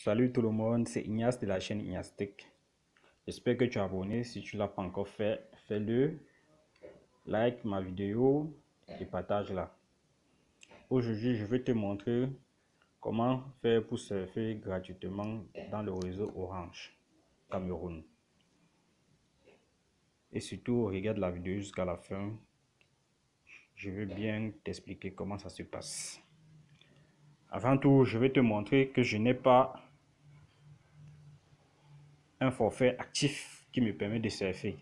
Salut tout le monde, c'est Ignace de la chaîne Ignace Tech. J'espère que tu es abonné. Si tu ne l'as pas encore fait, fais-le. Like ma vidéo et partage-la. Aujourd'hui, je vais te montrer comment faire pour surfer gratuitement dans le réseau Orange, Cameroun. Et surtout, regarde la vidéo jusqu'à la fin. Je vais bien t'expliquer comment ça se passe. Avant tout, je vais te montrer que je n'ai pas un forfait actif qui me permet de surfer.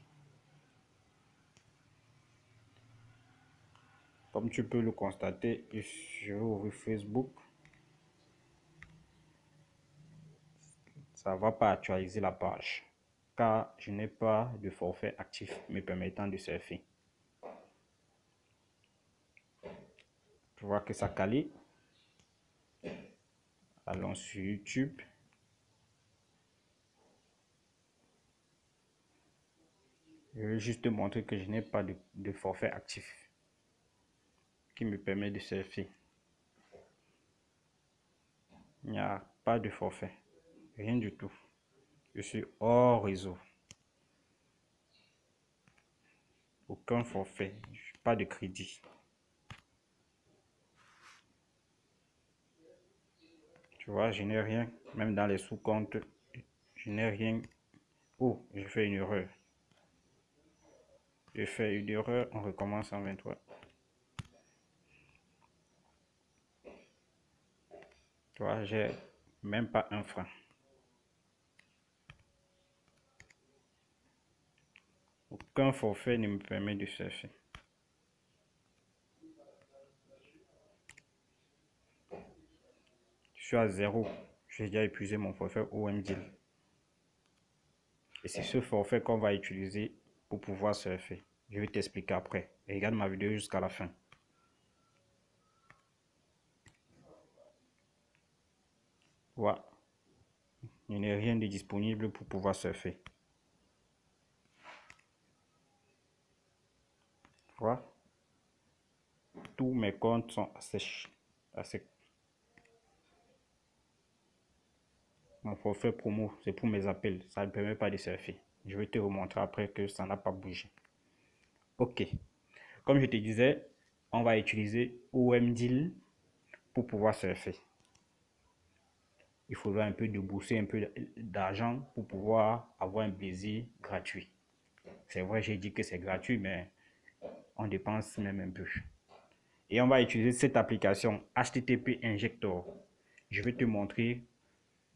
Comme tu peux le constater, je vais ouvrir Facebook. Ça ne va pas actualiser la page car je n'ai pas de forfait actif me permettant de surfer. Tu vois que ça calé. Allons sur YouTube. Je vais juste te montrer que je n'ai pas de forfait actif qui me permet de surfer. Il n'y a pas de forfait, rien du tout. Je suis hors réseau. Aucun forfait, pas de crédit. Tu vois, je n'ai rien, même dans les sous-comptes, je n'ai rien. Oh, je fais une erreur. Je fais une erreur, on recommence en 23. Tu vois, j'ai même pas un franc. Aucun forfait ne me permet de surfer. Je suis à zéro. J'ai déjà épuisé mon forfait OMDeal. Et c'est ce forfait qu'on va utiliser pour pouvoir surfer. Je vais t'expliquer après. Et regarde ma vidéo jusqu'à la fin. Voilà. Il n'y a rien de disponible pour pouvoir surfer. Voilà. Tous mes comptes sont à sec. Mon forfait promo, c'est pour mes appels. Ça ne permet pas de surfer. Je vais te remontrer après que ça n'a pas bougé. Ok. Comme je te disais, on va utiliser OMDeal pour pouvoir surfer. Il faudra un peu débourser un peu d'argent pour pouvoir avoir un plaisir gratuit. C'est vrai, j'ai dit que c'est gratuit, mais on dépense même un peu. Et on va utiliser cette application HTTP Injector. Je vais te montrer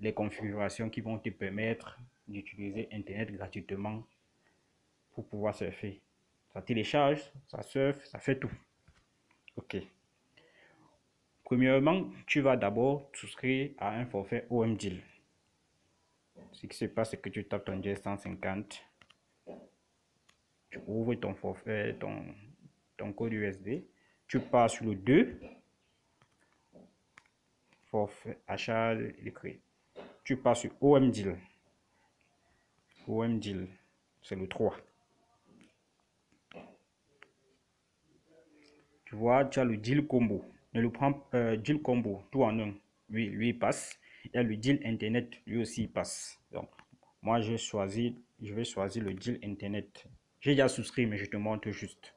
les configurations qui vont te permettre d'utiliser Internet gratuitement pour pouvoir surfer. Ça télécharge, ça surfe, ça fait tout. Ok. Premièrement, tu vas d'abord souscrire à un forfait OMDeal. Ce qui se passe, c'est que tu tapes ton J150, tu ouvres ton forfait, ton code USB, tu pars sur le 2, forfait achat écrit. Tu pars sur OMDeal. OMDeal, c'est le 3. Tu vois, tu as le deal combo. Ne le prends deal combo, tout en un. Lui il passe. Il y a le deal internet, lui aussi il passe. Donc, moi je vais choisir le deal internet. J'ai déjà souscrit, mais je te montre juste.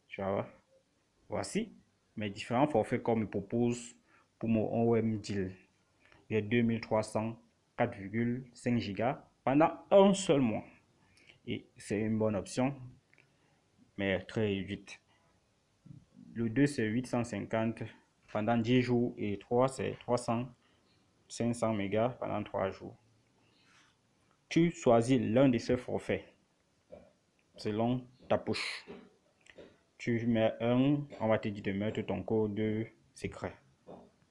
Tu vois, voici mes différents forfaits qu'on me propose pour mon OMDeal. Il y a 2300 4,5 Go pendant un seul mois. Et c'est une bonne option, mais très réduite. Le 2 c'est 850 pendant 10 jours et 3 c'est 500 mégas pendant 3 jours. Tu choisis l'un de ces forfaits selon ta poche. Tu mets on va te dire de mettre ton code secret.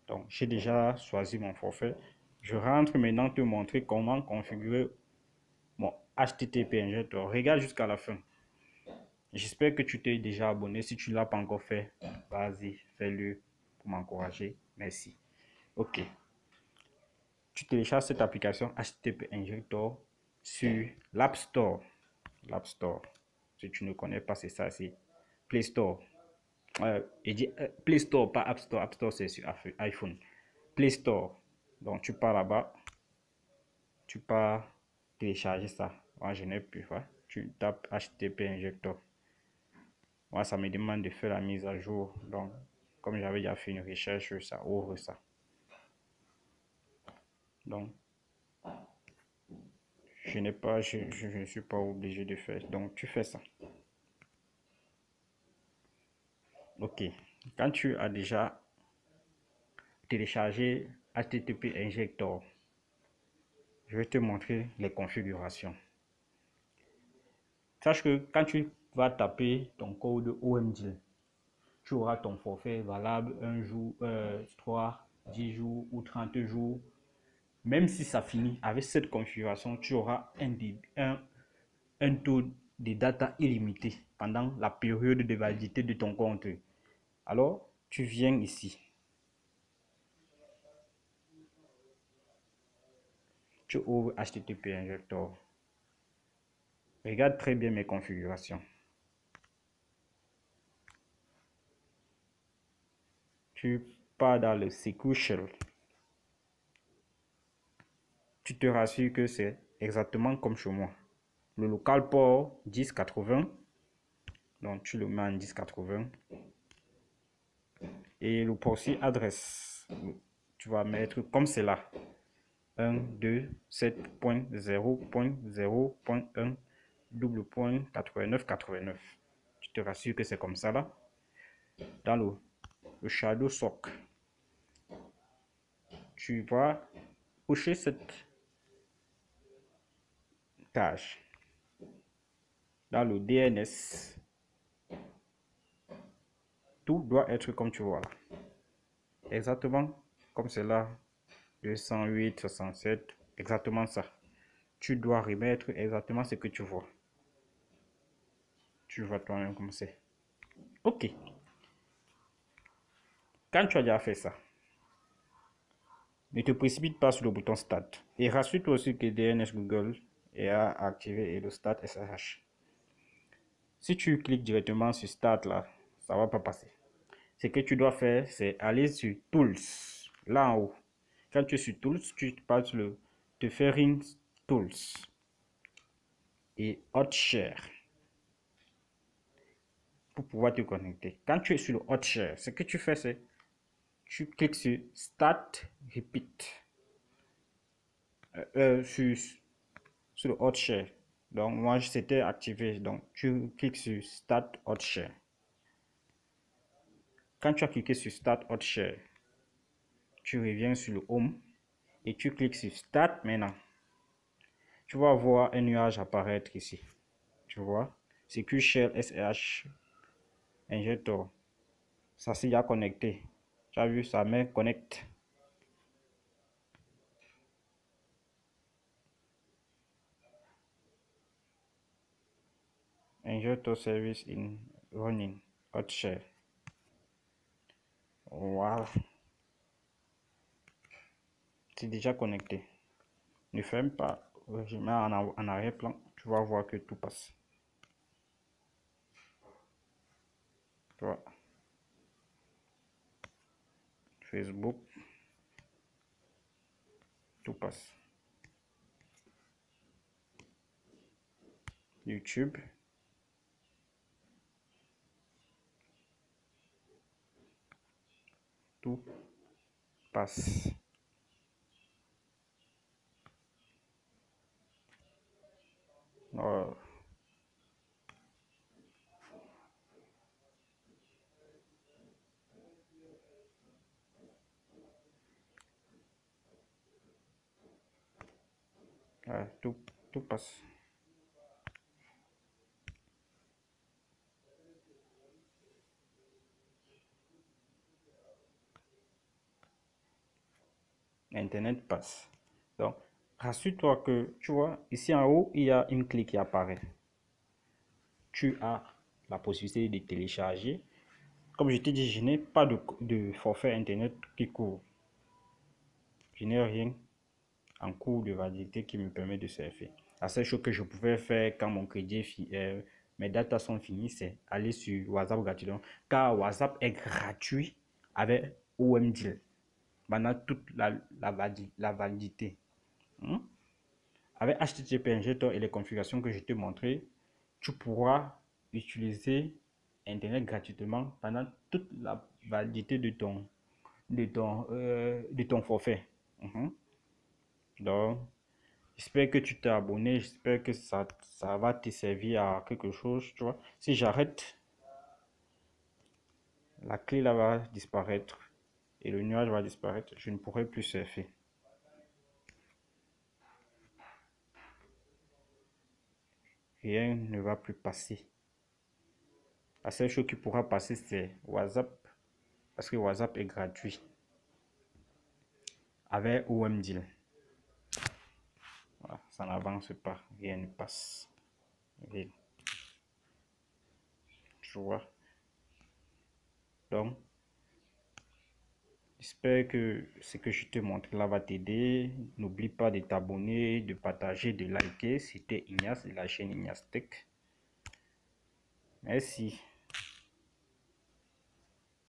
Donc j'ai déjà choisi mon forfait. Je rentre maintenant te montrer comment configurer mon HTTP Injector. Regarde jusqu'à la fin. J'espère que tu t'es déjà abonné. Si tu ne l'as pas encore fait, vas-y, fais-le pour m'encourager. Merci. Ok. Tu télécharges cette application HTTP Injector sur l'App Store. L'App Store. Si tu ne connais pas, c'est ça, c'est Play Store. Play Store, pas App Store. App Store, c'est sur iPhone. Play Store. Donc, tu pars là-bas, tu pars télécharger ça. Moi, je n'ai plus. Ouais. Tu tapes HTTP Injector. Moi, ça me demande de faire la mise à jour. Donc, comme j'avais déjà fait une recherche, ça ouvre ça. Donc, je ne suis pas obligé de faire. Donc, tu fais ça. Ok. Quand tu as déjà téléchargé HTTP Injector, je vais te montrer les configurations. Sache que quand tu vas taper ton code OMDIL, tu auras ton forfait valable 1 jour, 3, 10 jours ou 30 jours. Même si ça finit avec cette configuration, tu auras un taux de data illimité pendant la période de validité de ton compte. Alors, tu viens ici. Tu ouvres HTTP Injector. Regarde très bien mes configurations. Tu pars dans le Secure Shell. Tu te rassures que c'est exactement comme chez moi. Le local port 1080. Donc, tu le mets en 1080. Et le proxy adresse, tu vas mettre comme cela. 1.2.7.0.0.1 double point 8989. Tu te rassures que c'est comme ça là. Dans le Shadow SOC, tu vas cocher cette tâche. Dans le DNS, tout doit être comme tu vois là. Exactement comme cela. 208, 67, exactement ça. Tu dois remettre exactement ce que tu vois. Tu vois toi-même comme c'est. Ok. Quand tu as déjà fait ça, ne te précipite pas sur le bouton Start. Et rassure-toi aussi que DNS Google est activé et le Start SSH. Si tu cliques directement sur Start là, ça va pas passer. Ce que tu dois faire, c'est aller sur Tools, là en haut. Quand tu es sur Tools, tu passes sur le Tethering Tools et HotShare pour pouvoir te connecter. Quand tu es sur le HotShare, ce que tu fais, c'est tu cliques sur Start Repeat sur le HotShare. Donc, moi, c'était activé. Donc, tu cliques sur Start HotShare. Quand tu as cliqué sur Start HotShare, tu reviens sur le Home et tu cliques sur Start maintenant. Tu vas voir un nuage apparaître ici. Tu vois? Secure Shell SSH Injector. Ça s'y a connecté. Tu as vu, ça met Connect. Injector service in running. HotShare. Voilà. C'est déjà connecté. Ne ferme pas. Je mets en arrière-plan. Tu vas voir que tout passe. Tu vois. Facebook. Tout passe. YouTube. Tout passe. Oh. Ouais, tout passe. Internet passe. Donc, rassure-toi que, tu vois, ici en haut, il y a une clé qui apparaît. Tu as la possibilité de télécharger. Comme je t'ai dit, je n'ai pas de forfait Internet qui court. Je n'ai rien en cours de validité qui me permet de surfer. La seule chose que je pouvais faire quand mon crédit, mes datas sont finies, c'est aller sur WhatsApp gratuitement. Car WhatsApp est gratuit avec OMDIL. pendant toute la validité. Avec HTTP Injector et les configurations que je t'ai montrées, tu pourras utiliser Internet gratuitement pendant toute la validité de ton forfait. Donc, j'espère que tu t'es abonné, j'espère que ça va te servir à quelque chose, tu vois. Si j'arrête, la clé là va disparaître et le nuage va disparaître, je ne pourrai plus surfer. Rien ne va plus passer. La seule chose qui pourra passer, c'est WhatsApp, parce que WhatsApp est gratuit avec OMDeal. Voilà, ça n'avance pas, rien ne passe. Rien. Tu vois. Donc, j'espère que ce que je te montre là va t'aider. N'oublie pas de t'abonner, de partager, de liker. C'était Ignace de la chaîne Ignace Tech. Merci.